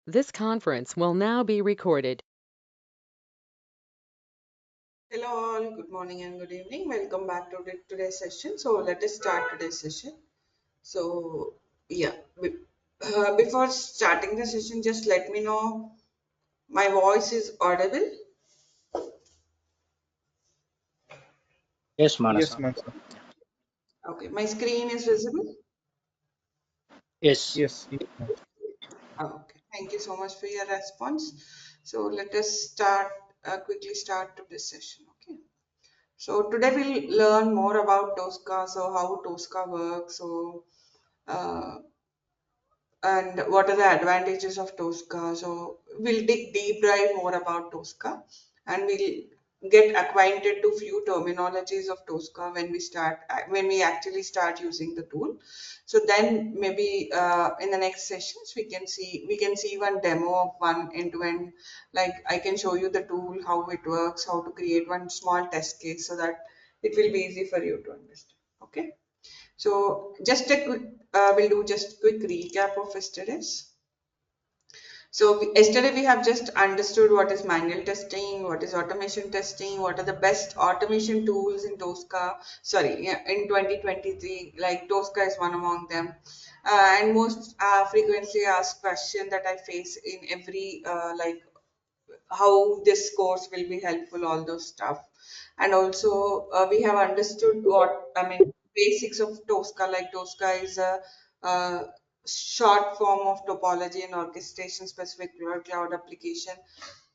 This conference will now be recorded. Hello all, good morning and good evening. Welcome back to today's session. So let us start today's session. So yeah, before starting the session, just let me know my voice is audible. Yes, Yes, Manasa. Mansa. Okay, my screen is visible. Yes. Yes, yes, Mansa. Okay, thank you so much for your response. So let us start quickly start to this session. Okay. So today we'll learn more about Tosca. So how Tosca works. Uh, and what are the advantages of Tosca. So we'll dig deep dive more about Tosca and we'll get acquainted to few terminologies of Tosca when we actually start using the tool. So then maybe in the next sessions we can see one demo of one end-to-end, like I can show you the tool, how it works, how to create one small test case so that it will be easy for you to understand. Okay. So just a quick, we'll do just quick recap of yesterday's. So yesterday we have just understood what is manual testing, what is automation testing, what are the best automation tools in Tosca. Sorry, yeah, in 2023, like Tosca is one among them. And most frequently asked question that I face in every how this course will be helpful, all those stuff. And also, we have understood basics of Tosca. Like Tosca is a short form of topology and orchestration specific to our cloud application.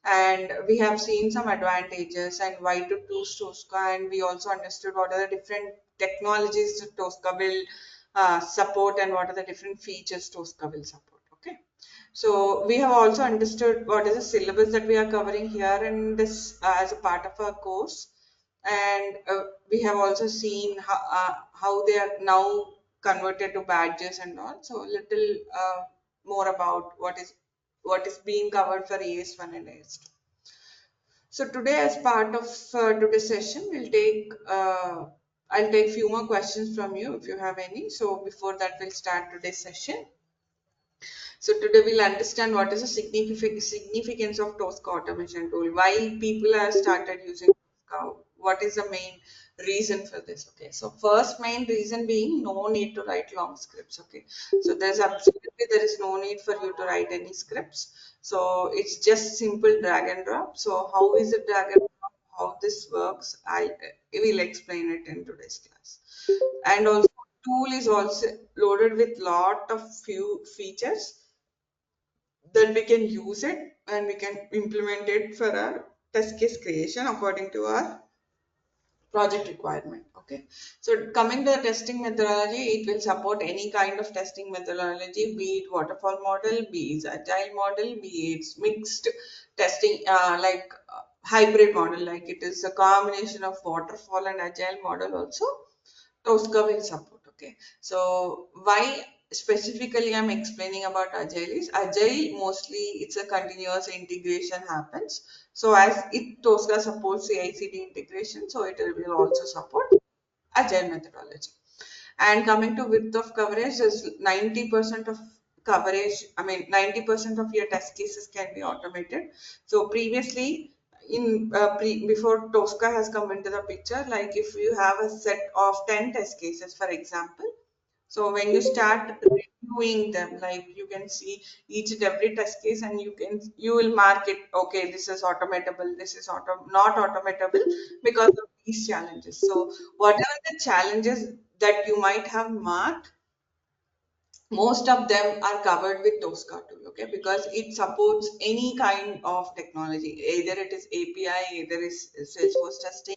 And we have seen some advantages and why to choose Tosca. And we also understood what are the different technologies that Tosca will support and what are the different features Tosca will support. Okay. So we have also understood what is the syllabus that we are covering here in this as a part of our course, and we have also seen how they are now converted to badges and all. So little more about what is being covered for AS1 and AS2. So today, as part of today's session, I'll take few more questions from you if you have any. So before that, we'll start today's session. So today we'll understand what is the significance of Tosca automation tool, why people have started using Tosca, what is the main reason for this. Okay, so first main reason being no need to write long scripts. Okay, so there is no need for you to write any scripts. So it's just simple drag and drop. So how is it drag and drop? How this works? I will explain it in today's class. And also tool is also loaded with lot of few features that we can use it and we can implement it for our test case creation according to our project requirement. Okay, so coming to the testing methodology, it will support any kind of testing methodology, be it waterfall model, be it agile model, be it mixed testing, hybrid model, like it is a combination of waterfall and agile model also Tosca will support. Okay, so why specifically I'm explaining about Agile is Agile mostly it's a continuous integration happens. So as it Tosca supports CI/CD integration, so it will also support Agile methodology. And coming to width of coverage, is 90% of coverage. I mean, 90% of your test cases can be automated. So previously, before Tosca has come into the picture, like if you have a set of 10 test cases, for example, so when you start reviewing them, like you can see each and every test case, and you will mark it. Okay, this is automatable. This is not automatable because of these challenges. So whatever the challenges that you might have marked, most of them are covered with Tosca tool. Okay, because it supports any kind of technology. Either it is API, either is Salesforce testing,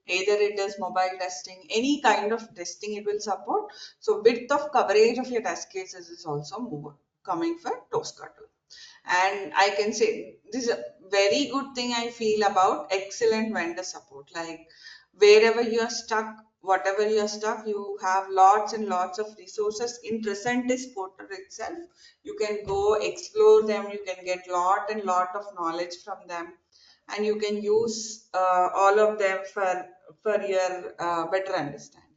either it is mobile testing, any kind of testing it will support. So width of coverage of your test cases is also more coming for Tosca tool. And I can say this is a very good thing I feel about excellent vendor support. Like wherever you are stuck, whatever you are stuck, you have lots and lots of resources in Tricentis portal itself. You can go explore them, you can get lot and lot of knowledge from them, and you can use all of them for your better understanding.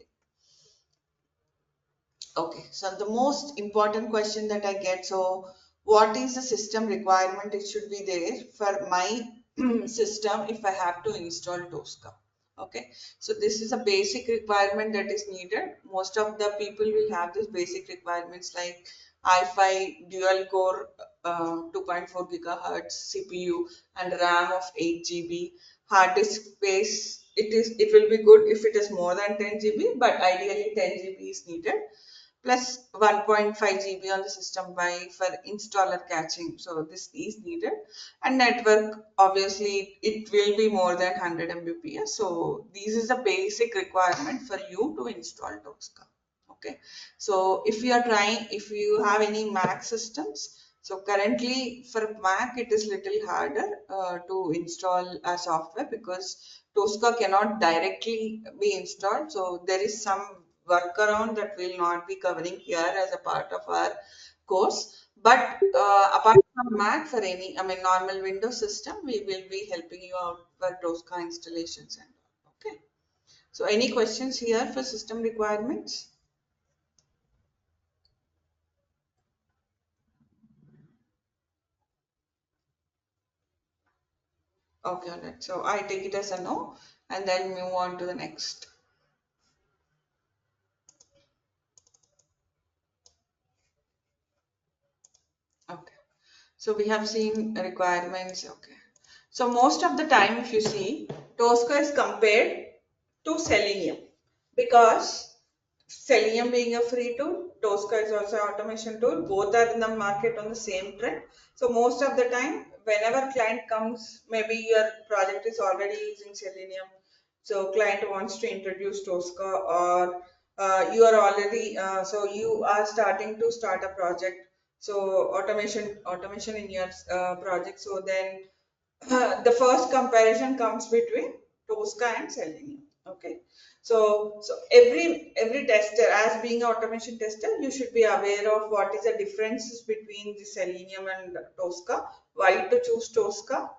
Okay, so the most important question that I get, so what is the system requirement it should be there for my system if I have to install Tosca. Okay, so this is a basic requirement that is needed. Most of the people will have these basic requirements like i5 dual core 2.4 gigahertz CPU and RAM of 8 GB, hard disk space. It will be good if it is more than 10 GB, but ideally 10 GB is needed, plus 1.5 GB on the system by for installer caching. So this is needed. And network, obviously, it will be more than 100 Mbps. So this is the basic requirement for you to install Tosca. Okay. So if you have any Mac systems, so currently for Mac, it is little harder to install a software because Tosca cannot directly be installed. So there is some workaround that we'll not be covering here as a part of our course. But apart from Mac, for any, I mean, normal Windows system, we will be helping you out for Tosca installations and all. Okay. So any questions here for system requirements? Okay, all right. So I take it as a no, and then move on to the next. Okay. So we have seen requirements. Okay. So most of the time, if you see, Tosca is compared to Selenium because Selenium being a free tool, Tosca is also an automation tool. Both are in the market on the same trend. So most of the time, whenever client comes, maybe your project is already using Selenium, so client wants to introduce Tosca, or you are already so you are starting to start a project. So automation in your project. So then the first comparison comes between Tosca and Selenium. Okay, so every tester, as being an automation tester, you should be aware of what is the differences between the Selenium and Tosca. Why to choose Tosca?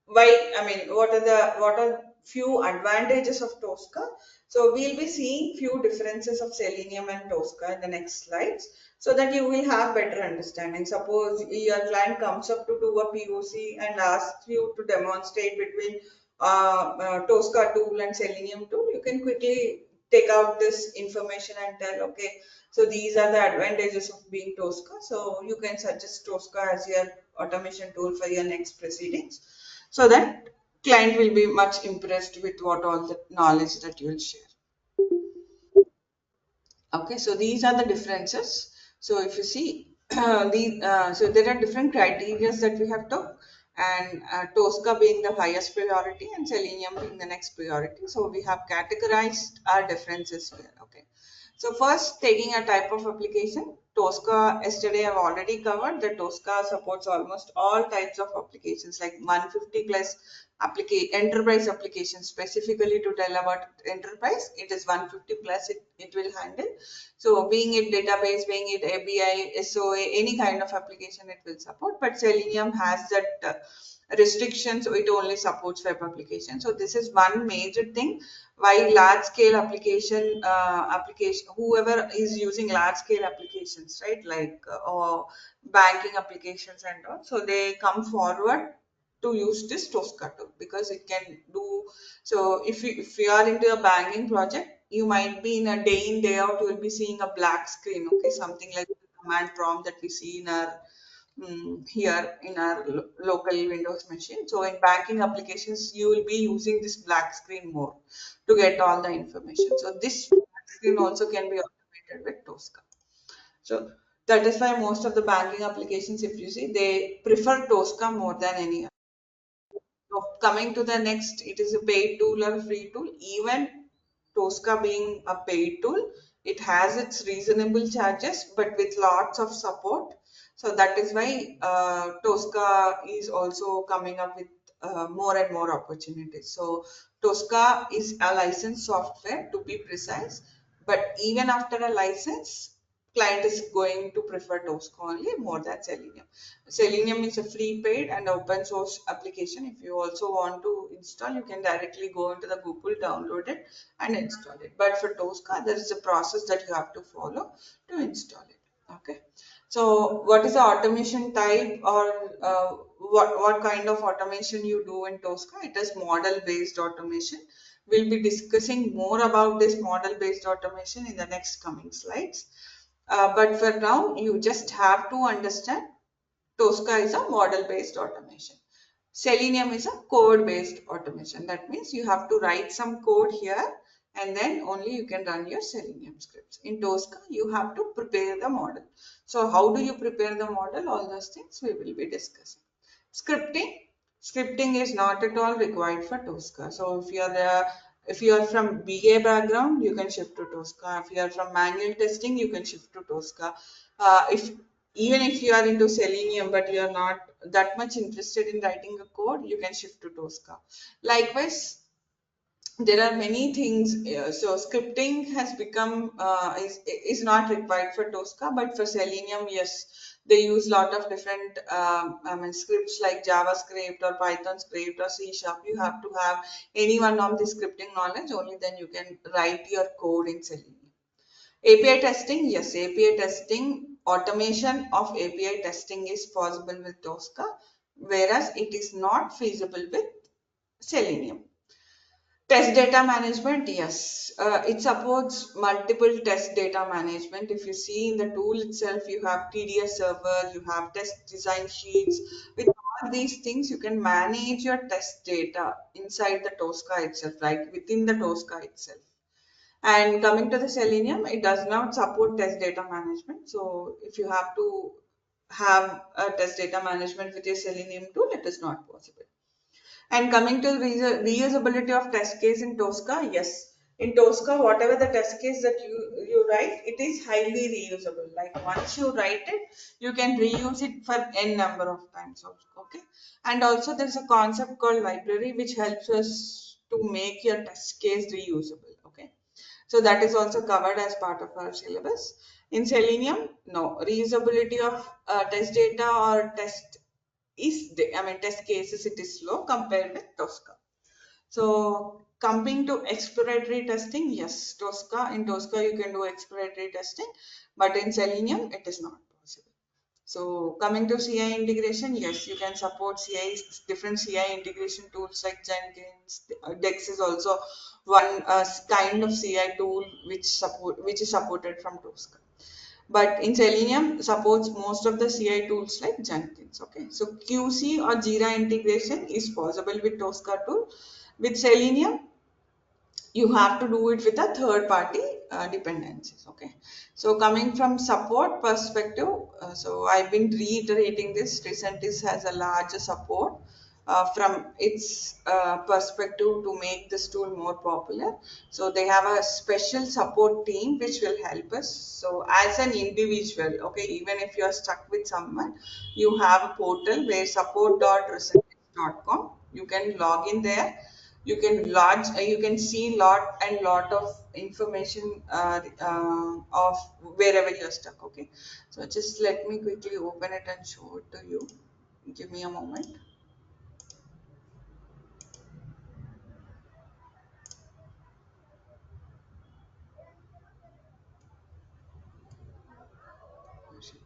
Why? I mean, what are few advantages of Tosca? So we'll be seeing few differences of Selenium and Tosca in the next slides, so that you will have better understanding. Suppose your client comes up to do a POC and asks you to demonstrate between Tosca tool and Selenium tool, you can quickly take out this information and tell, okay, so these are the advantages of being Tosca. So you can suggest Tosca as your automation tool for your next proceedings, so that client will be much impressed with what all the knowledge that you will share. Okay, so these are the differences. So if you see, so there are different criteria that we have to, and Tosca being the highest priority and Selenium being the next priority. So we have categorized our differences here. Okay. So first, taking a type of application, Tosca, yesterday I've already covered that Tosca supports almost all types of applications, like 150 plus enterprise applications. Specifically to tell about enterprise, it is 150 plus it will handle. So being it database, being it ABI, SOA, any kind of application it will support, but Selenium has that restriction, so it only supports web application. So this is one major thing why large scale application, whoever is using large scale applications, right, like or banking applications and all, so they come forward to use this Tosca tool because it can do. So if you are into a banking project, you might be in a day in day out, you will be seeing a black screen. Okay, something like the command prompt that we see in our here in our local Windows machine. So in banking applications, you will be using this black screen more to get all the information. So this black screen also can be automated with Tosca. So that is why most of the banking applications, if you see, they prefer Tosca more than any other. So coming to the next, it is a paid tool or a free tool. Even Tosca being a paid tool, it has its reasonable charges, but with lots of support. So that is why Tosca is also coming up with more and more opportunities. So Tosca is a licensed software to be precise, but even after a license, client is going to prefer Tosca only more than Selenium. Selenium is a free paid and open source application. If you also want to install, you can directly go into the Google, download it and install it. But for Tosca, there is a process that you have to follow to install it. Okay. So what is the automation type, or what kind of automation you do in Tosca? It is model based automation. We'll be discussing more about this model based automation in the next coming slides. But for now, you just have to understand Tosca is a model based automation. Selenium is a code based automation. That means you have to write some code here and then only you can run your Selenium scripts. In Tosca, you have to prepare the model. So how do you prepare the model? All those things we will be discussing. Scripting. Scripting is not at all required for Tosca. So if you are from BA background, you can shift to Tosca. If you are from manual testing, you can shift to Tosca. If even if you are into Selenium but you are not that much interested in writing a code, you can shift to Tosca. Likewise, there are many things. So scripting has become is not required for Tosca, but for Selenium, yes, they use a lot of different scripts like JavaScript or Python script or C Sharp. You have to have any one of the scripting knowledge. Only then you can write your code in Selenium. API testing, yes, API testing, automation of API testing is possible with Tosca, whereas it is not feasible with Selenium. Test data management, yes, it supports multiple test data management. If you see in the tool itself, you have TDS server, you have test design sheets. With all these things, you can manage your test data inside the Tosca itself, like within the Tosca itself. And coming to the Selenium, it does not support test data management. So if you have to have a test data management with your Selenium tool, it is not possible. And coming to reusability of test case in Tosca, yes. In Tosca, whatever the test case that you write, it is highly reusable. Like once you write it, you can reuse it for n number of times also. Okay. And also there's a concept called library which helps us to make your test case reusable. Okay. So that is also covered as part of our syllabus. In Selenium, no. Reusability of test data or test cases, it is slow compared with Tosca. So coming to exploratory testing, yes, in Tosca you can do exploratory testing, but in Selenium it is not possible. So coming to CI integration, yes, you can support different CI integration tools like Jenkins. Dex is also one kind of CI tool which is supported from Tosca. But in Selenium supports most of the CI tools like Jenkins. Okay, so QC or Jira integration is possible with Tosca tool. With Selenium, you have to do it with a third party dependencies. Okay, so coming from support perspective, so I've been reiterating this. Tricentis has a larger support from its perspective to make this tool more popular. So they have a special support team which will help us. So as an individual, okay, even if you are stuck with someone, you have a portal where support.tricentis.com, you can log in there. You can you can see lot of information of wherever you're stuck. Okay, so just let me quickly open it and show it to you. Give me a moment.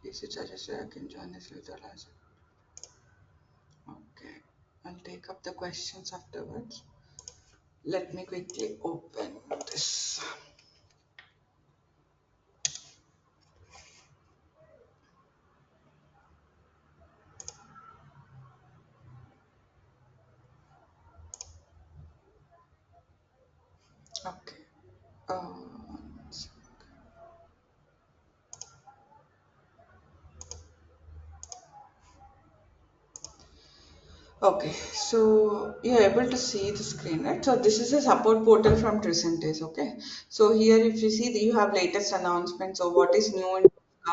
Is it suggested I can join this later as well? Okay, I'll take up the questions afterwards. Let me quickly open this. Okay. One second. Okay, so you're able to see the screen, right? So this is a support portal from Tricentis, okay? So here if you see you have latest announcements of what is new in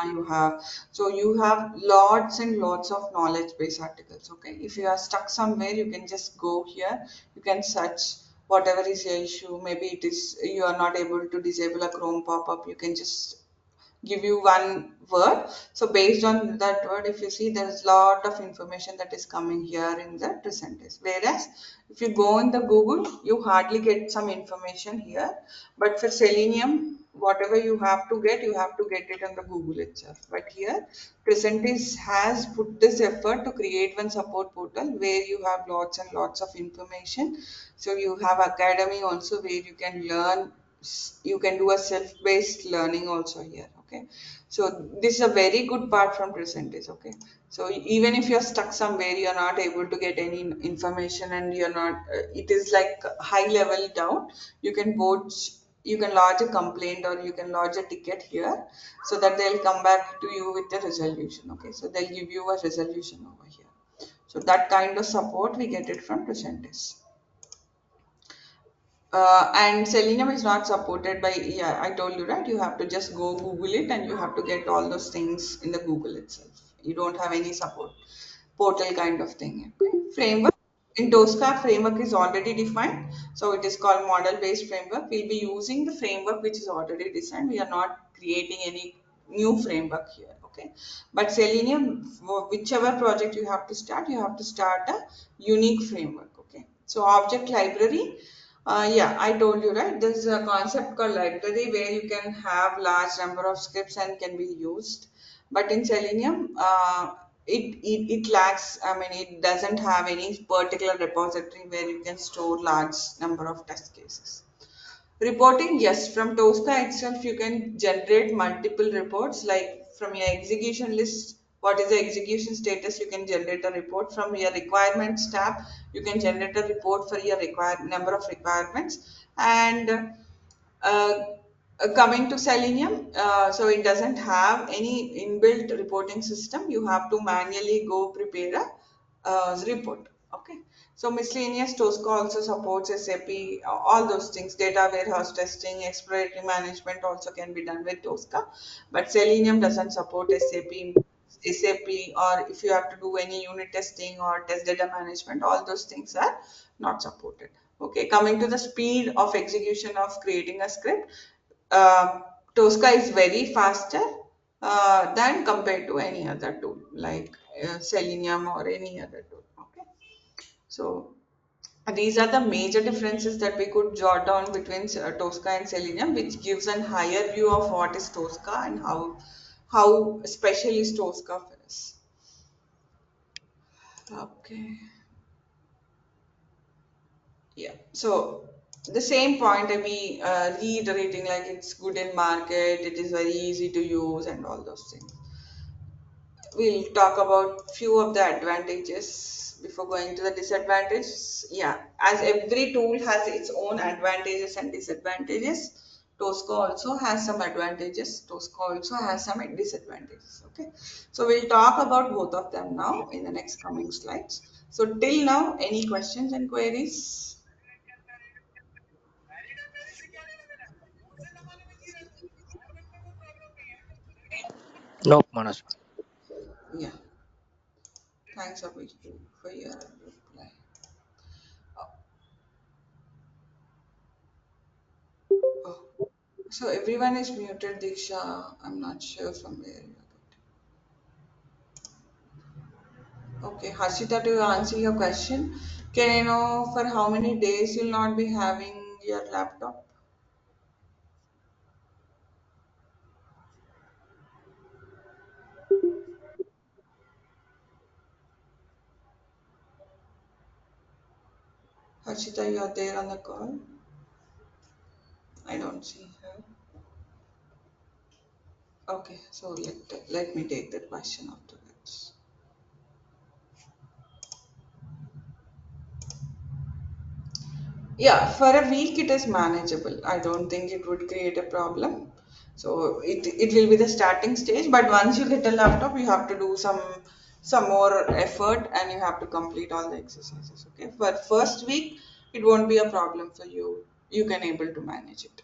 you have. So you have lots and lots of knowledge base articles, okay? If you are stuck somewhere, you can just go here, you can search whatever is your issue. Maybe it is you are not able to disable a Chrome pop-up, you can just give you one word. So based on that word, if you see, there's a lot of information that is coming here in the Tricentis. Whereas if you go in the Google, you hardly get some information here. But for Selenium, whatever you have to get it on the Google itself. But here, Tricentis has put this effort to create one support portal where you have lots and lots of information. So you have academy also where you can learn, you can do a self-based learning also here. Okay. So this is a very good part from Tricentis. Okay. So even if you're stuck somewhere, you're not able to get any information and you're not, it is like high level down. You can both, you can lodge a complaint or you can lodge a ticket here so that they'll come back to you with a resolution. Okay, so they'll give you a resolution over here. So that kind of support we get it from Tricentis. And Selenium is not supported by, yeah, I told you, right? You have to just go Google it and you have to get all those things in the Google itself. You don't have any support portal kind of thing. Okay. Framework. In Tosca, framework is already defined. So it is called model based framework. We'll be using the framework which is already designed. We are not creating any new framework here. Okay. But Selenium, whichever project you have to start a unique framework. Okay. So object library. Yeah, I told you, right? There's a concept called library where you can have large number of scripts and can be used. But in Selenium, it lacks, I mean, it doesn't have any particular repository where you can store large number of test cases. Reporting, yes, from Tosca itself, you can generate multiple reports like from your execution list. What is the execution status? You can generate a report from your requirements tab. You can generate a report for your required number of requirements. And coming to Selenium, so it doesn't have any inbuilt reporting system. You have to manually go prepare a report. Okay. So miscellaneous Tosca also supports SAP, all those things. Data warehouse testing, exploratory management also can be done with Tosca, but Selenium doesn't support SAP, or if you have to do any unit testing or test data management, all those things are not supported. Okay, coming to the speed of execution of creating a script, uh, Tosca is very faster than compared to any other tool like Selenium or any other tool. Okay, so these are the major differences that we could jot down between Tosca and Selenium, which gives a higher view of what is Tosca and how special is Tosca for us. Okay. Yeah. So the same point I be reiterating, like it's good in market, it is very easy to use, and all those things. We'll talk about few of the advantages before going to the disadvantages. Yeah, as every tool has its own advantages and disadvantages, Tosca also has some advantages. Tosca also has some disadvantages. Okay, so we'll talk about both of them now in the next coming slides. So till now, any questions and queries? No, Manas. Yeah, thanks Abhishek for your reply. Oh, so everyone is muted, Diksha. I'm not sure from where you are. Okay, Harshita, to answer your question, can I know for how many days you'll not be having your laptop? Harshita, you are there on the call? I don't see her. Okay, so let me take that question afterwards. Yeah, for a week it is manageable. I don't think it would create a problem. So it will be the starting stage, but once you get a laptop, you have to do some more effort and you have to complete all the exercises. Okay, for first week it won't be a problem for you. You can able to manage it.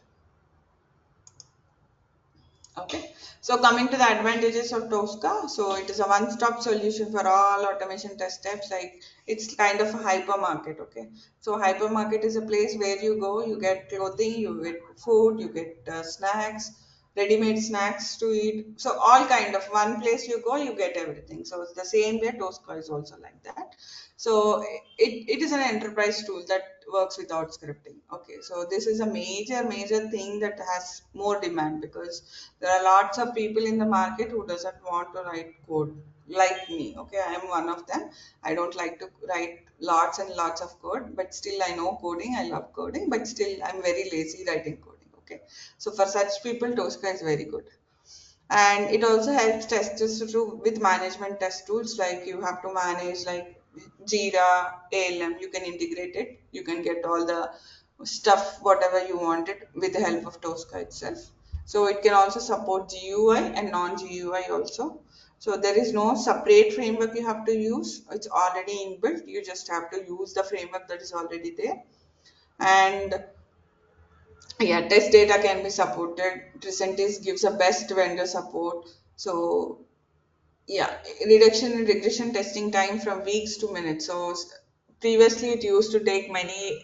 Okay, so coming to the advantages of Tosca, so it is a one-stop solution for all automation test steps. Like it's kind of a hypermarket. Okay, so hypermarket is a place where you go, you get clothing, you get food, you get snacks, ready-made snacks to eat. So all kind of one place you go, you get everything. So it's the same way Tosca is also like that. So it is an enterprise tool that works without scripting. Okay, so this is a major thing that has more demand because there are lots of people in the market who doesn't want to write code like me. Okay, I am one of them. I don't like to write lots and lots of code, but still I know coding. I love coding, but still I'm very lazy writing coding. Okay, so for such people, Tosca is very good. And it also helps testers to with management test tools, like you have to manage like Jira, ALM. You can integrate it. You can get all the stuff whatever you wanted with the help of Tosca itself. So it can also support GUI and non-GUI also. So there is no separate framework you have to use. It's already inbuilt. You just have to use the framework that is already there. And yeah, test data can be supported. Tricentis gives a best vendor support. So yeah, reduction in regression testing time from weeks to minutes. So previously it used to take many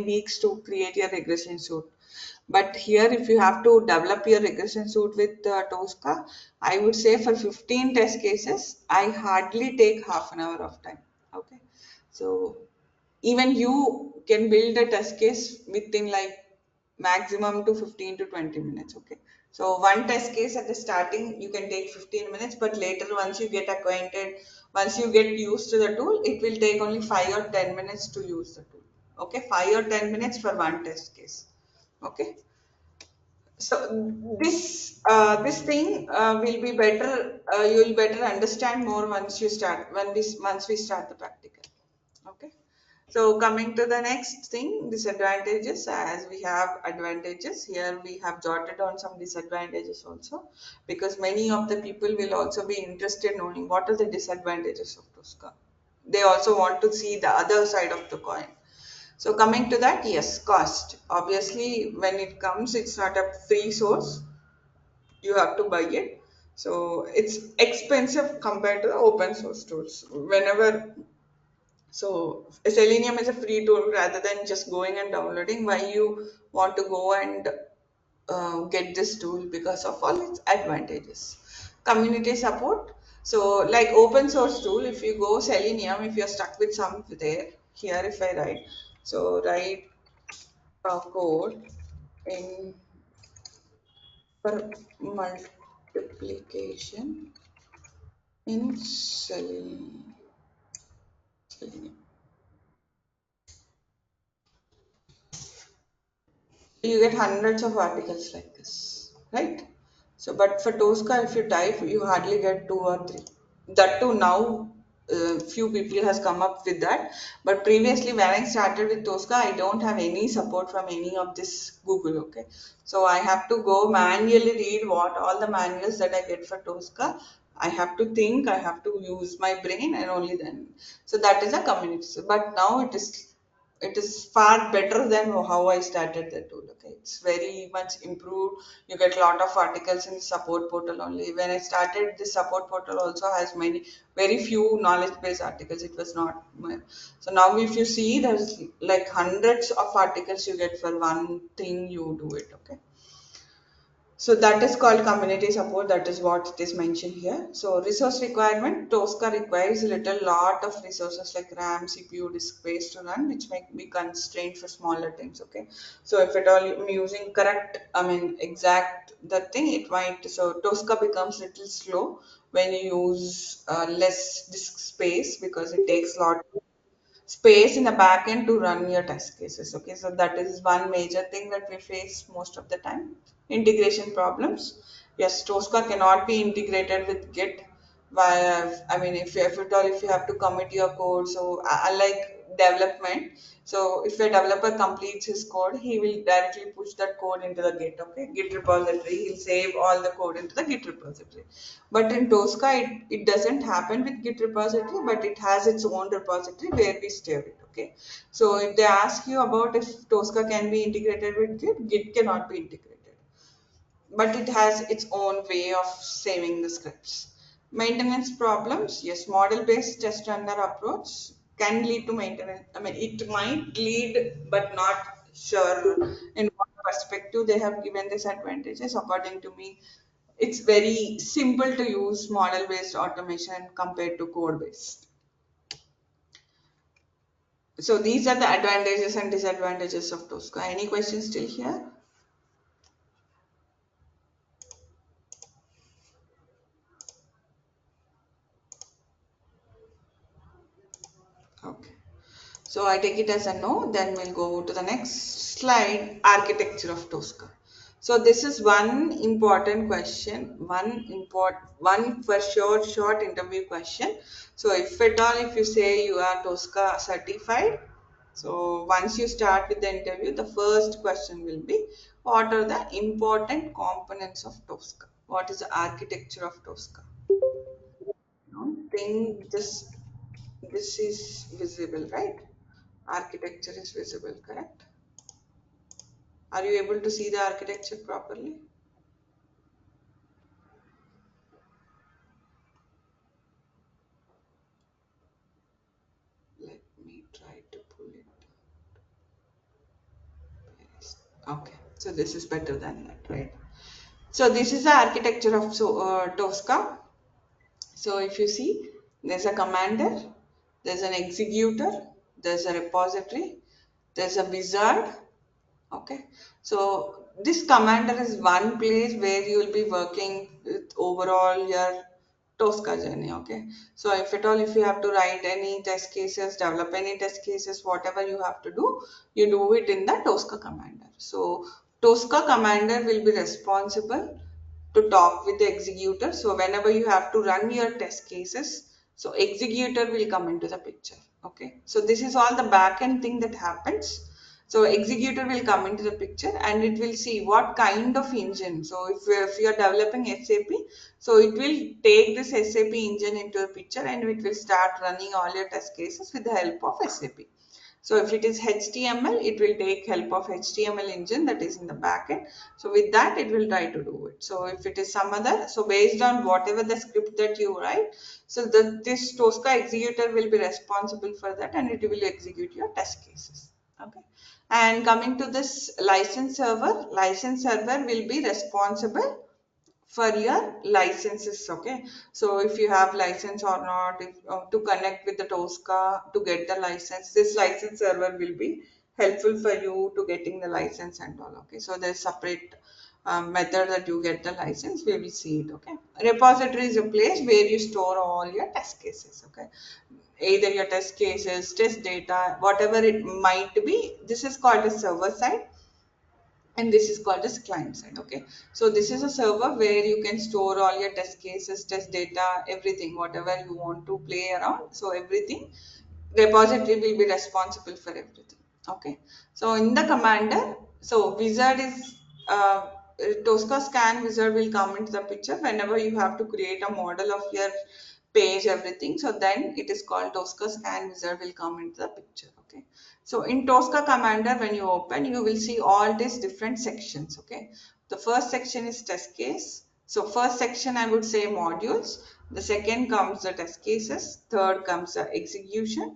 weeks to create your regression suite. But here, if you have to develop your regression suite with Tosca, I would say for 15 test cases, I hardly take half an hour of time. Okay, so even you can build a test case within like maximum to 15 to 20 minutes. Okay, so one test case at the starting you can take 15 minutes, but later once you get acquainted, once you get used to the tool, it will take only 5 or 10 minutes to use the tool. Okay, 5 or 10 minutes for one test case. Okay, so this thing will be better. You will better understand more once you start once we start the practical. Okay. So coming to the next thing, disadvantages. As we have advantages, here we have jotted on some disadvantages also, because many of the people will also be interested knowing what are the disadvantages of Tosca. They also want to see the other side of the coin. So coming to that, yes, cost. Obviously, when it comes, it's not a free source. You have to buy it. So it's expensive compared to the open source tools. Whenever Selenium is a free tool rather than just going and downloading. Why you want to go and get this tool? Because of all its advantages. Community support. So like open source tool, if you go Selenium, if you're stuck with some there, here if I write, so write code in for multiplication in Selenium. You get hundreds of articles like this, right? So, but for Tosca, if you type, you hardly get two or three. That too now, few people has come up with that. But previously, when I started with Tosca, I don't have any support from any of this Google. Okay, so I have to go manually read what all the manuals that I get for Tosca. I have to think, I have to use my brain, and only then. So that is a community. But now it is far better than how I started the tool. Okay, it's very much improved. You get a lot of articles in the support portal only. When I started, the support portal also has very few knowledge based articles. It was not. So now, if you see, there's like hundreds of articles you get for one thing you do it. Okay. So that is called community support. That is what it is mentioned here. So resource requirement, Tosca requires a little lot of resources like RAM, CPU, disk space to run, which might be constrained for smaller things. Okay. So if at all I'm using exact the thing, it might, so Tosca becomes little slow when you use less disk space because it takes lot space in the backend to run your test cases. Okay, so that is one major thing that we face most of the time. Integration problems. Yes, Tosca cannot be integrated with Git. Via, I mean, if you have to commit your code, so unlike development, so if a developer completes his code, he will directly push that code into the Git. Okay, Git repository. He'll save all the code into the Git repository. But in Tosca, it doesn't happen with Git repository, but it has its own repository where we store it. Okay. So if they ask you about if Tosca can be integrated with Git, Git cannot be integrated. But it has its own way of saving the scripts. Maintenance problems, yes, model-based test runner approach can lead to maintenance. I mean, it might lead, but not sure in what perspective, they have given these advantages. According to me, it's very simple to use model-based automation compared to code-based. So these are the advantages and disadvantages of Tosca. Any questions still here? Okay. So I take it as a no. Then we'll go to the next slide, architecture of Tosca. So this is one important question, one for sure short interview question. So if at all, if you say you are Tosca certified, so once you start with the interview, the first question will be, what are the important components of Tosca? What is the architecture of Tosca? Don't think this is visible, right? Architecture is visible, correct? Are you able to see the architecture properly? Let me try to pull it. Okay, so this is better than that, right? So this is the architecture of Tosca. So if you see, there's a commander, there's an executor, there's a repository, there's a wizard. Okay, so this commander is one place where you will be working with overall your Tosca journey. Okay, so if at all, if you have to write any test cases, develop any test cases, whatever you have to do, you do it in the Tosca commander. So Tosca commander will be responsible to talk with the executor. So whenever you have to run your test cases, so executor will come into the picture. Okay, so this is all the backend thing that happens. So executor will come into the picture and it will see what kind of engine. So if you are developing SAP, so it will take this SAP engine into a picture and it will start running all your test cases with the help of SAP. So if it is HTML, it will take help of HTML engine that is in the backend. So with that, it will try to do it. So if it is some other, so based on whatever the script that you write, so this Tosca executor will be responsible for that and it will execute your test cases. Okay. And coming to this license server will be responsible for your licenses. Okay, so if you have license or not, if to connect with the Tosca to get the license, this license server will be helpful for you to getting the license and all. Okay, so there's separate method that you get the license, we will see it. Okay, repository is a place where you store all your test cases. Okay, either your test cases, test data, whatever it might be, this is called a server side and this is called as client side. Okay, so this is a server where you can store all your test cases, test data, everything, whatever you want to play around. So everything, repository will be responsible for everything. Okay, so in the commander, so wizard is Tosca scan wizard will come into the picture whenever you have to create a model of your page, everything. So then it is called Tosca scan wizard will come into the picture. Okay, so in Tosca commander, when you open, you will see all these different sections. Okay, the first section is test case. So first section, I would say modules. The second comes the test cases. Third comes the execution.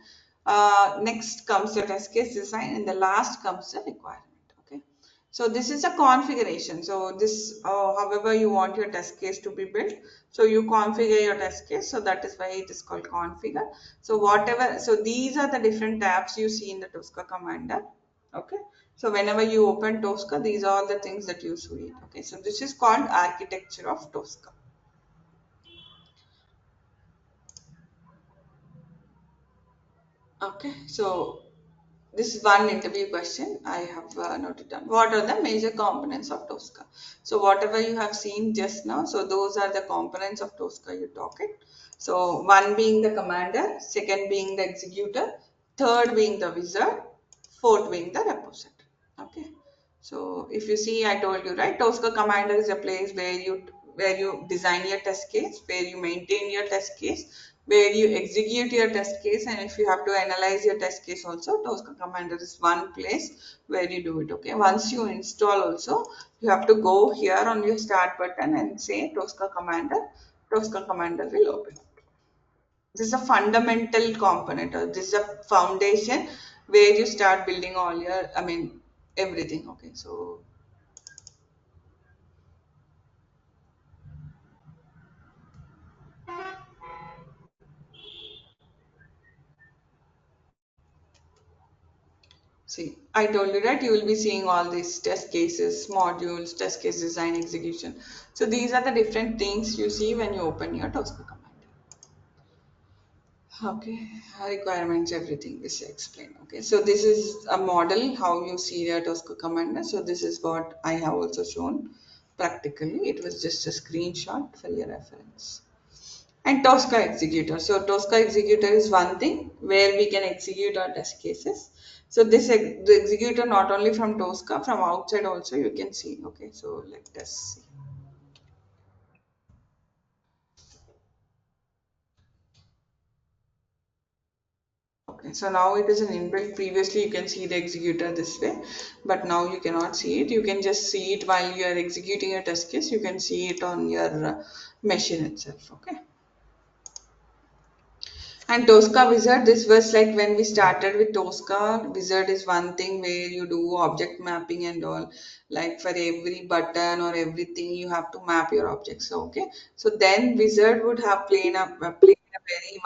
Next comes the test case design, and the last comes the requirement. Okay, so this is a configuration. So this, however you want your test case to be built, so you configure your test case. So that is why it is called configure. So whatever, so these are the different tabs you see in the Tosca commander. Okay, so whenever you open Tosca, these are the things that you see. Okay, so this is called architecture of Tosca. Okay, so this is one interview question I have noted down. What are the major components of Tosca? So whatever you have seen just now, so those are the components of Tosca you talk it. So one being the commander, second being the executor, third being the wizard, fourth being the repository. Okay. So if you see, I told you, right, Tosca commander is a place where you design your test case, where you maintain your test case, where you execute your test case, and if you have to analyze your test case also, Tosca commander is one place where you do it. Okay, once you install also, you have to go here on your start button and say Tosca commander. Tosca commander will open. This is a fundamental component, or this is a foundation where you start building all your, I mean, everything. Okay, so See, I told you that you will be seeing all these test cases, modules, test case design, execution. So these are the different things you see when you open your Tosca command. Okay, requirements, everything is explained. Okay, so this is a model how you see the Tosca commander. So this is what I have also shown practically. It was just a screenshot for your reference. And Tosca executor. So Tosca executor is one thing where we can execute our test cases. So the executor not only from Tosca, from outside also you can see. Okay, so let us see. Okay, so now it is an inbuilt. Previously, you can see the executor this way, but now you cannot see it. You can just see it while you are executing a test case. You can see it on your machine itself. Okay. And Tosca Wizard, this was like when we started with Tosca. Wizard is one thing where you do object mapping and all. Like for every button or everything, you have to map your objects. Okay. So then Wizard would have played a very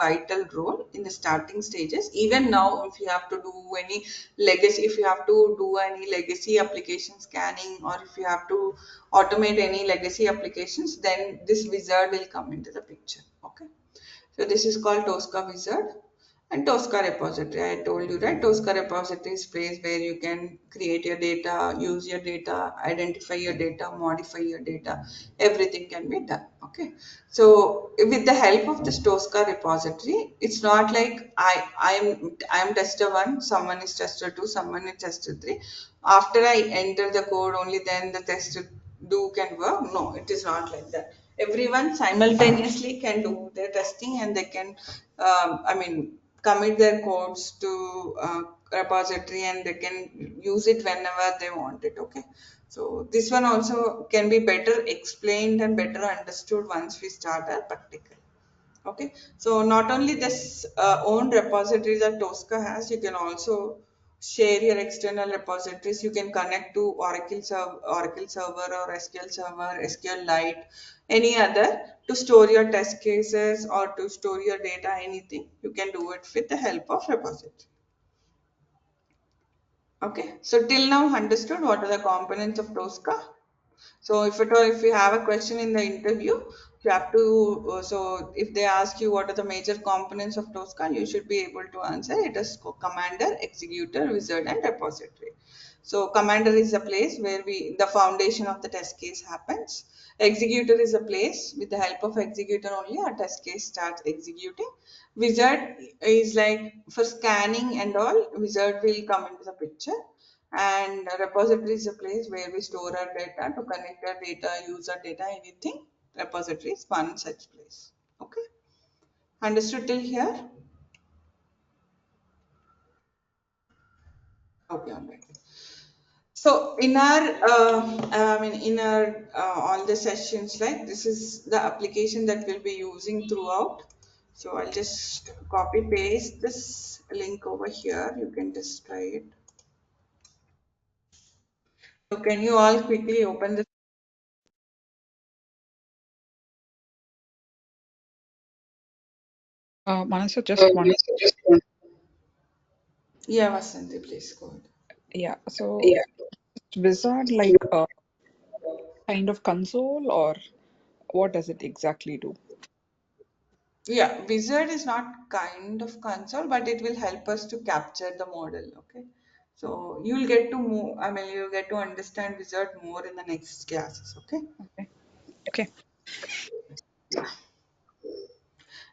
vital role in the starting stages. Even now, if you have to do any legacy, if you have to do any legacy application scanning, or if you have to automate any legacy applications, then this Wizard will come into the picture. Okay. So this is called Tosca Wizard and Tosca repository. I told you that Tosca repository is place where you can create your data, use your data, identify your data, modify your data. Everything can be done. Okay. So with the help of this Tosca repository, it's not like I'm tester one, someone is tester two, someone is tester three. After I enter the code, only then the tester do can work. No, it is not like that. Everyone simultaneously can do their testing and they can commit their codes to repository and they can use it whenever they want it. Okay, so this one also can be better explained and better understood once we start our practical. Okay, so not only this own repository that Tosca has, you can also share your external repositories. You can connect to Oracle server or SQL server, SQLite, any other to store your test cases or to store your data, anything. You can do it with the help of repository. Okay, so till now understood what are the components of Tosca? So if at all, if you have a question in the interview, you have to, so if they ask you what are the major components of Tosca, you should be able to answer it as commander, executor, wizard, and repository. So commander is a place where the foundation of the test case happens. Executor is a place with the help of executor only our test case starts executing. Wizard is like for scanning and all, wizard will come into the picture. And a repository is a place where we store our data to connect our data, use our data, anything. Repository is one such place. Okay, understood till here? Okay, all right. So in our, in our all the sessions, like this is the application that we'll be using throughout. So I'll just copy paste this link over here. You can just try it. So can you all quickly open this? Manasa, just one. Yeah, Vasanthi, please go ahead. Yeah. So Wizard like a kind of console, or what does it exactly do? Yeah, Wizard is not kind of console, but it will help us to capture the model. Okay, so you'll get to move. You'll get to understand Wizard more in the next classes. Okay. Okay. Okay.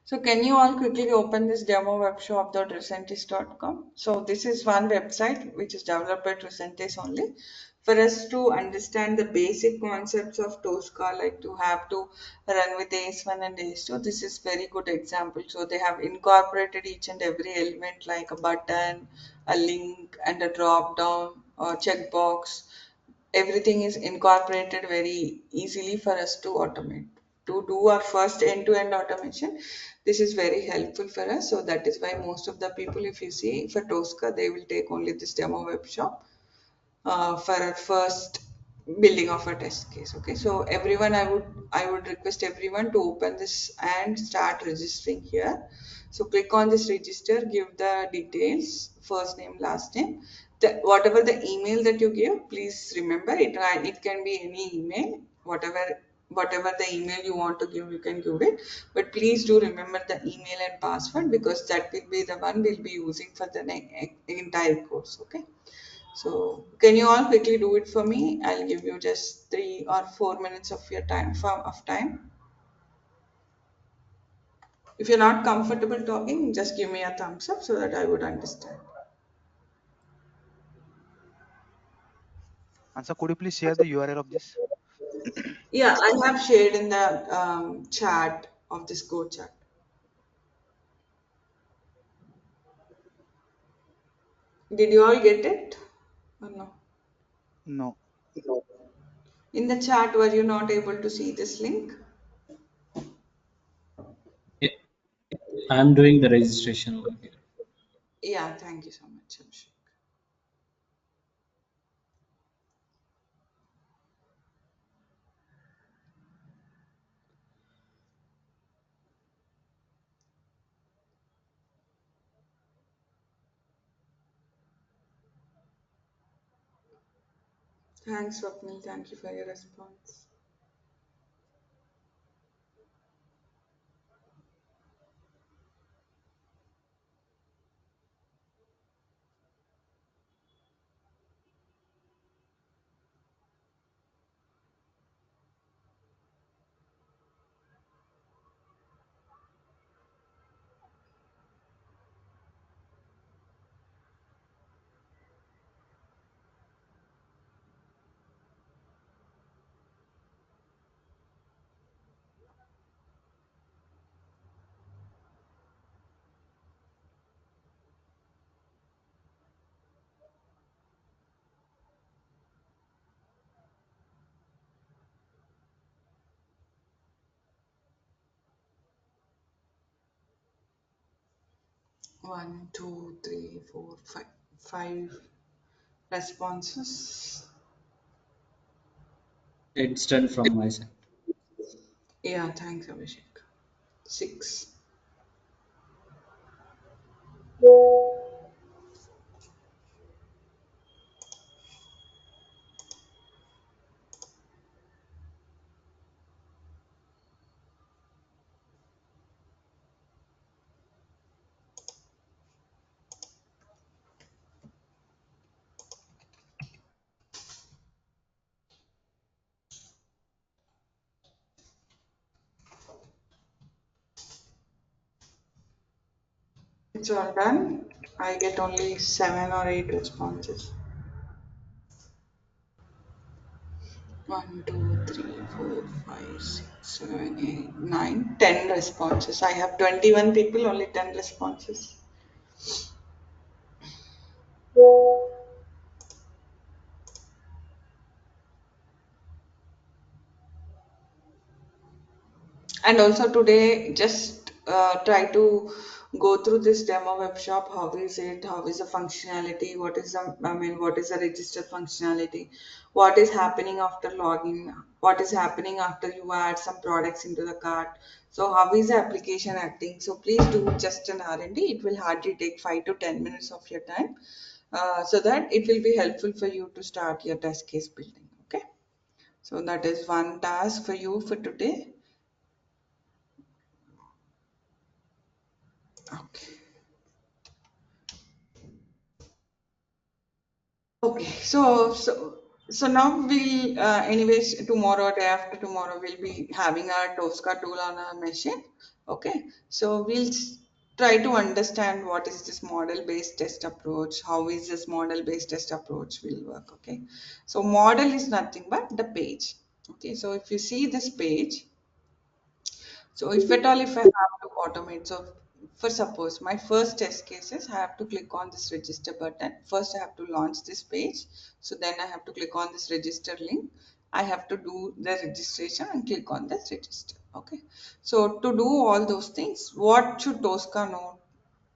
So can you all quickly open this demo webshop.tricentis.com? So this is one website which is developed by Tricentis only for us to understand the basic concepts of Tosca, like to have to run with AS1 and AS2. This is very good example. So they have incorporated each and every element like a button, a link, and a drop down or checkbox. Everything is incorporated very easily for us to automate. To do our first end-to-end automation, this is very helpful for us. So that is why most of the people, if you see for Tosca, they will take only this demo web shop for our first building of a test case. Okay, so everyone, I would request everyone to open this and start registering here. So click on this register, give the details, first name, last name, whatever the email that you give, please remember it can be any email, whatever the email you want to give, you can give it. But please do remember the email and password because that will be the one we'll be using for the entire course. Okay. So can you all quickly do it for me? I'll give you just 3 or 4 minutes of your time. If you're not comfortable talking, just give me a thumbs up so that I would understand. And so could you please share the URL of this? Yeah, I have shared in the chat of this Go chat. Did you all get it? Or no? No. In the chat, were you not able to see this link? Yeah, I'm doing the registration over here. Yeah, thank you so much, Abhishek. Thanks, Swapnil. Thank you for your response. One, two, three, four, five. Five responses. It's done from my side. Yeah, thanks, Abhishek. Six. It's all done. I get only 7 or 8 responses. 1, 2, 3, 4, 5, 6, 7, 8, 9, 10 responses. I have 21 people, only 10 responses. And also today, just try to go through this demo web shop. How is it? How is the functionality? What is the register functionality? What is happening after login? What is happening after you add some products into the cart? So how is the application acting? So please do just an R&D. It will hardly take 5 to 10 minutes of your time, so that it will be helpful for you to start your test case building. Okay. So that is one task for you for today. Okay. Okay, so now we'll anyways tomorrow, day after tomorrow, we'll be having our Tosca tool on our machine. Okay, so try to understand what is this model-based test approach, how is this model-based test approach will work. Okay, so model is nothing but the page. Okay, so if you see this page, so if at all, if I have to automate, so for suppose my first test cases, I have to click on this register button. First, I have to launch this page. So then I have to click on this register link. I have to do the registration and click on this register. Okay. So to do all those things, what should Tosca know?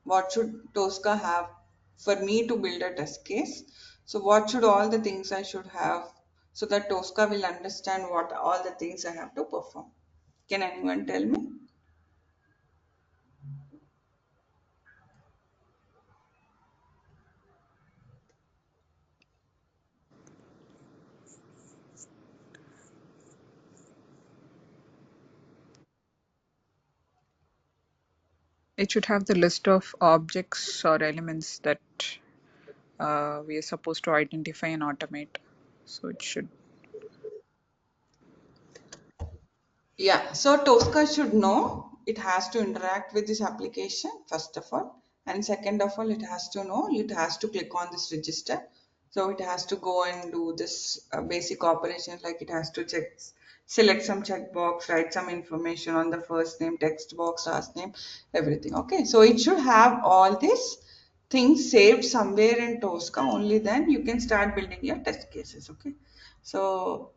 What should Tosca have for me to build a test case? So what should all the things I should have so that Tosca will understand what all the things I have to perform? Can anyone tell me? It should have the list of objects or elements that we are supposed to identify and automate. So it should. Yeah, so Tosca should know it has to interact with this application first of all, and second of all, it has to know it has to click on this register. So it has to go and do this basic operations like it has to select some checkbox, write some information on the first name, text box, last name, everything. Okay, so it should have all these things saved somewhere in Tosca. Only then you can start building your test cases. Okay, so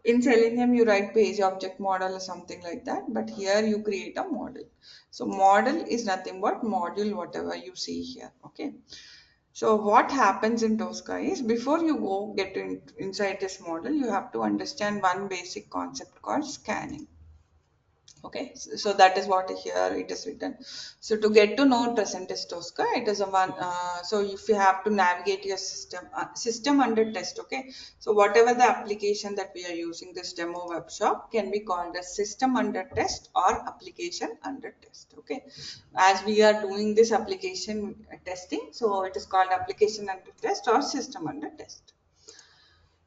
in Selenium, you write page object model or something like that, but here you create a model. So model is nothing but module, whatever you see here. Okay. So what happens in Tosca is before you go get inside this model, you have to understand one basic concept called scanning. Okay, so that is what here it is written. So to get to know Tricentis Tosca, it is a one. So if you have to navigate your system under test. Okay, so whatever the application that we are using, this demo web shop can be called as system under test or application under test. Okay, as we are doing this application testing, so it is called application under test or system under test.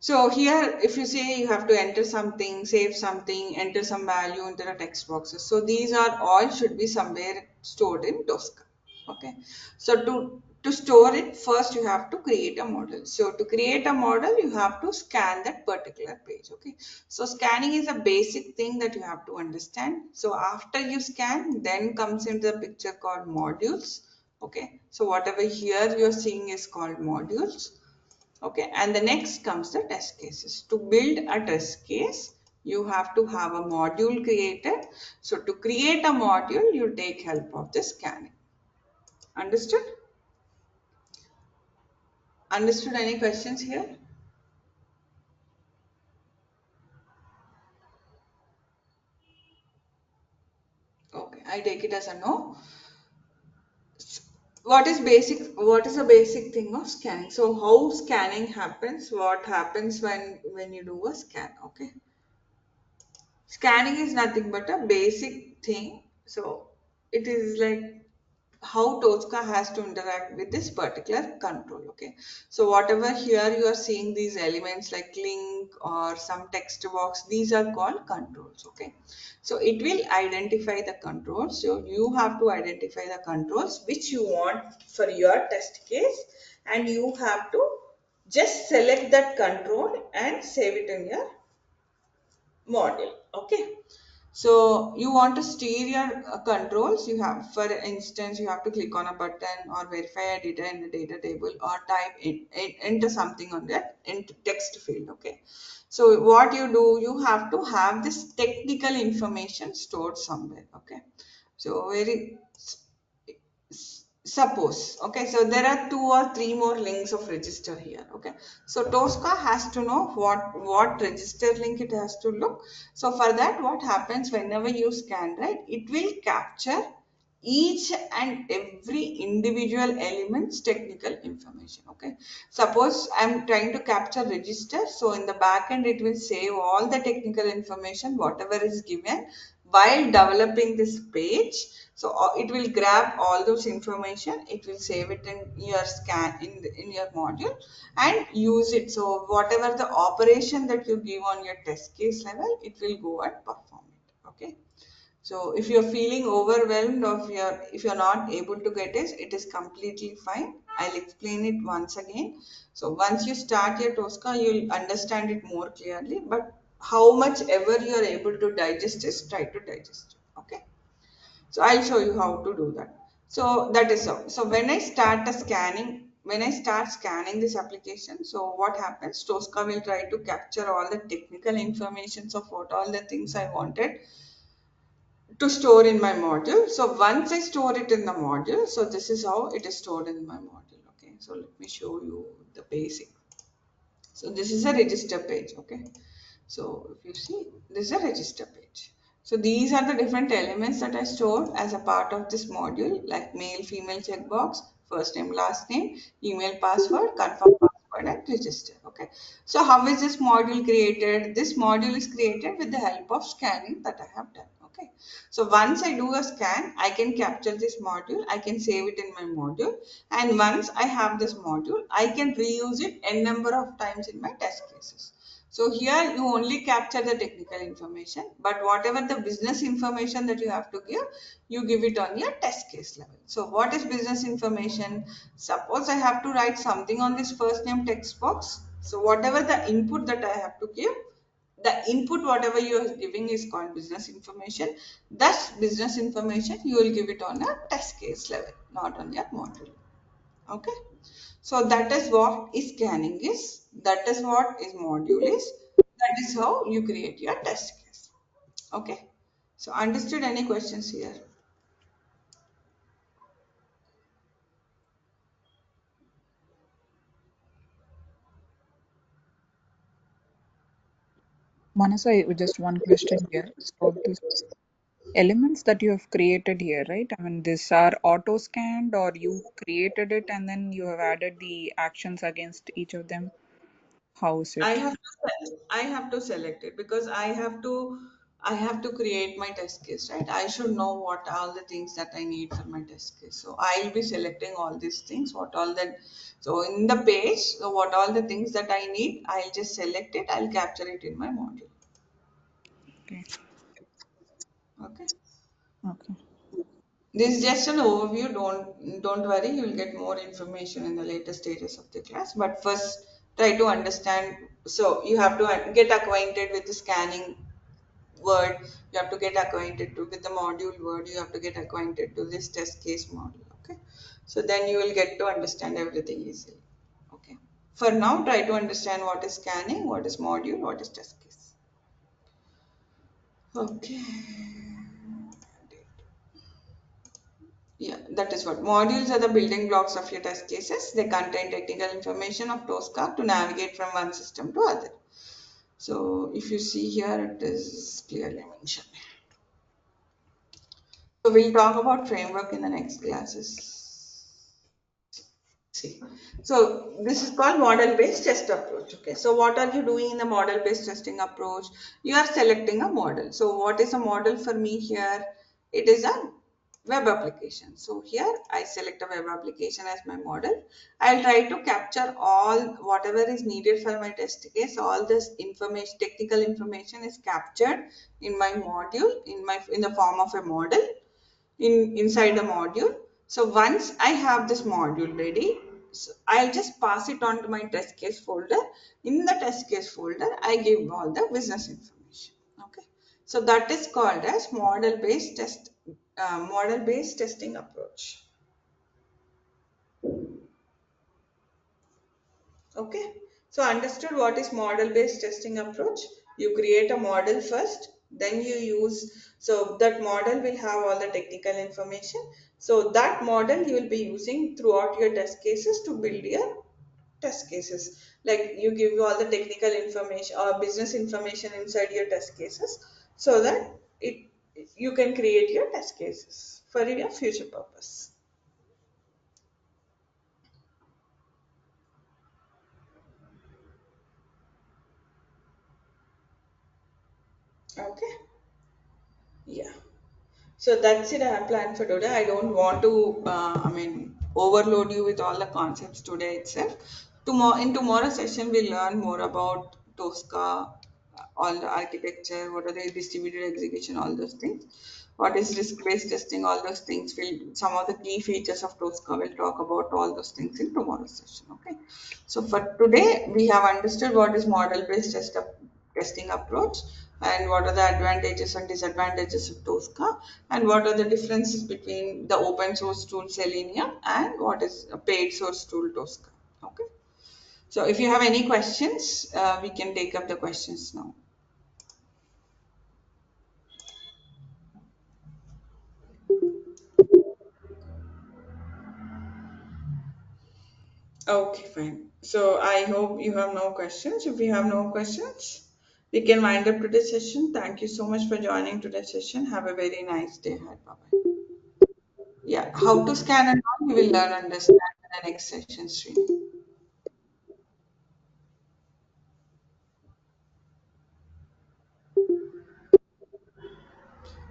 So here, if you say you have to enter something, save something, enter some value into the text boxes. So these are all should be somewhere stored in Tosca. Okay. So to store it, first you have to create a model. So to create a model, you have to scan that particular page. Okay. So scanning is a basic thing that you have to understand. So after you scan, then comes into the picture called modules. Okay. So whatever here you are seeing is called modules. Okay, and the next comes the test cases. To build a test case, you have to have a module created. So to create a module, you take help of the scanning. Understood? Understood? Any questions here? Okay, I take it as a no. What is basic? What is a basic thing of scanning? So how scanning happens? What happens when you do a scan? Okay, scanning is nothing but a basic thing. So it is like how Tosca has to interact with this particular control. Okay, so whatever here you are seeing these elements like link or some text box, these are called controls. Okay, so it will identify the controls. So you have to identify the controls which you want for your test case, and you have to just select that control and save it in your model. Okay, so you want to steer your controls. You have, for instance, you have to click on a button or verify a data in the data table or type enter something on that in text field. Okay, so what you do, you have to have this technical information stored somewhere. Okay, so very suppose, okay, so there are two or three more links of register here. Okay, so Tosca has to know what register link it has to look. So for that, what happens whenever you scan, right, it will capture each and every individual element's technical information. Okay, suppose I'm trying to capture register, so in the back end it will save all the technical information whatever is given while developing this page. So it will grab all those information, it will save it in your scan in your module and use it. So whatever the operation that you give on your test case level, it will go and perform it. Okay, so if you're feeling overwhelmed or if you're not able to get it is completely fine. I'll explain it once again. So once you start your Tosca, you'll understand it more clearly. But how much ever you are able to digest this, try to digest it. Okay. So I'll show you how to do that. So that is so. So when I start scanning this application, so what happens? Tosca will try to capture all the technical informations of what all the things I wanted to store in my module. So once I store it in the module, so this is how it is stored in my module. Okay, so let me show you the basic. So this is a register page. Okay, so if you see, this is a register page. So these are the different elements that I stored as a part of this module, like male, female checkbox, first name, last name, email, password, confirm password, and register. Okay. So how is this module created? This module is created with the help of scanning that I have done. Okay. Okay. So once I do a scan, I can capture this module, I can save it in my module, and once I have this module, I can reuse it n number of times in my test cases. So here you only capture the technical information, but whatever the business information that you have to give, you give it on your test case level. So what is business information? Suppose I have to write something on this first name text box. So whatever the input that I have to give, the input whatever you are giving is called business information. Thus business information you will give it on a test case level, not on your module. Okay. So that is what is scanning is. That is what is module is. That is how you create your test case. Okay. So understood? Any questions here? Manasa, just one question here. So this elements that you have created here, right? I mean, these are auto scanned, or you created it and then you have added the actions against each of them. How is it? I have to select it because I have to create my test case, right? I should know what all the things that I need for my test case. So I'll be selecting all these things, what all that. So in the page, so what all the things that I need, I'll just select it. I'll capture it in my module. Okay. Okay. Okay. This is just an overview. Don't worry. You will get more information in the later stages of the class. But first, try to understand. So you have to get acquainted with the scanning word, you have to get acquainted to with the module word, you have to get acquainted to this test case module. Okay, so then you will get to understand everything easily. Okay, for now try to understand what is scanning, what is module, what is test case. Okay, yeah, that is what modules are. The building blocks of your test cases. They contain technical information of Tosca to navigate from one system to other. So if you see here, it is clearly mentioned. So we'll talk about framework in the next classes. See, so this is called model-based test approach. Okay, so what are you doing in the model-based testing approach? You are selecting a model. So what is a model for me here? It is a web application. So here I select a web application as my model. I'll try to capture all whatever is needed for my test case. All this information, technical information is captured in my module in the form of a model inside the module. So once I have this module ready, so I'll just pass it on to my test case folder. In the test case folder, I give all the business information. Okay. So that is called as model-based testing approach. Okay, so understood what is model-based testing approach? You create a model first, then you use, so that model will have all the technical information. So that model you will be using throughout your test cases to build your test cases. Like you give all the technical information or business information inside your test cases so that it you can create your test cases for your future purpose. Okay, yeah. So that's it I have planned for today. I don't want to, overload you with all the concepts today itself. In tomorrow's session, we'll learn more about Tosca, all the architecture, what are the distributed execution, all those things. What is risk-based testing, all those things. Some of the key features of Tosca. We'll talk about all those things in tomorrow's session. Okay. So for today, we have understood what is model-based testing approach and what are the advantages and disadvantages of Tosca and what are the differences between the open source tool Selenium and what is a paid source tool Tosca. Okay. So if you have any questions, we can take up the questions now. Okay, fine. So I hope you have no questions. If you have no questions, we can wind up today's session. Thank you so much for joining today's session. Have a very nice day ahead. Bye bye. Yeah, how to scan and all, we will learn and understand in the next session stream.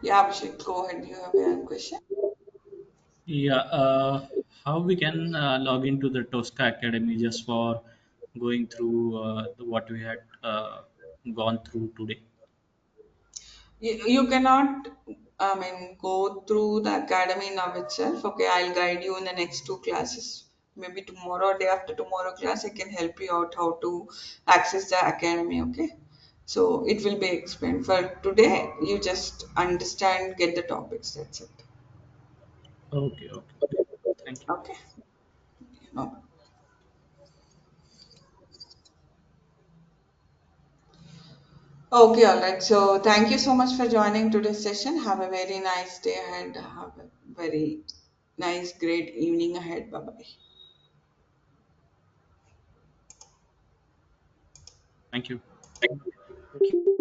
Yeah, Abhishek, go ahead. You have a question. Yeah, how we can log into the Tosca Academy just for going through what we had gone through today? You cannot, I mean, go through the academy now itself. Okay, I'll guide you in the next two classes. Maybe tomorrow or day after tomorrow class, I can help you out how to access the academy. Okay, so it will be explained. For today, you just understand, get the topics. That's it. Okay, okay, okay. Thank you. Okay. No. Okay, all right. So thank you so much for joining today's session. Have a very nice day ahead. Have a very nice, great evening ahead. Bye bye. Thank you. Thank you.